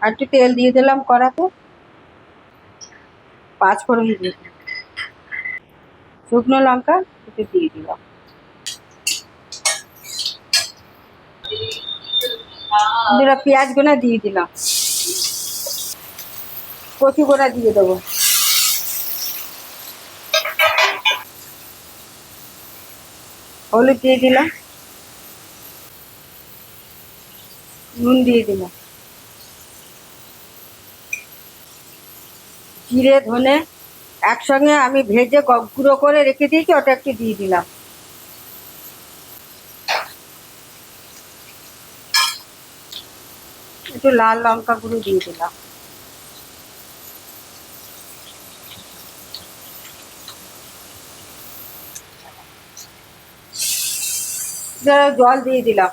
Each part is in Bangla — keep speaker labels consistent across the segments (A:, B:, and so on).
A: আর একটু তেল দিয়ে দিলাম কড়াতে, 5 ফোড়ন দিয়ে দিলাম, শুকনো লঙ্কা একটু দিয়ে দিলাম, পেঁয়াজ গোনা দিয়ে দিলাম, কচু গোনা দিয়ে দেবো, হলুদ দিয়ে দিলাম, নুন দিয়ে দিলাম, জিরে ধনে একসঙ্গে আমি ভেজে গুঁড়ো করে রেখে দিয়েছি, ওটা একটু দিয়ে দিলাম, একটু লাল লঙ্কা গুঁড়ো দিয়ে দিলাম, জল দিয়ে দিলাম,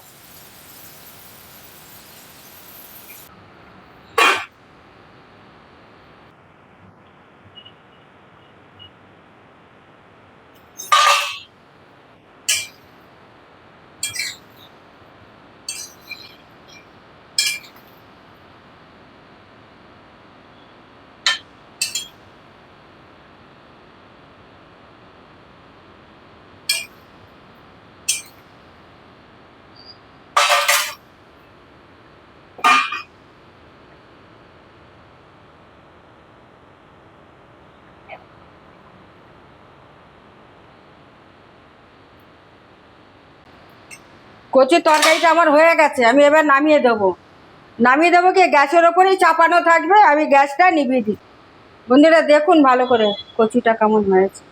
A: কচুর তরকারিটা আমার হয়ে গেছে, আমি এবার নামিয়ে দেবো। কি গ্যাসের ওপরেই চাপানো থাকবে, আমি গ্যাসটা নিভিয়ে দিই। বন্ধুরা দেখুন ভালো করে কচুটা কেমন হয়েছে।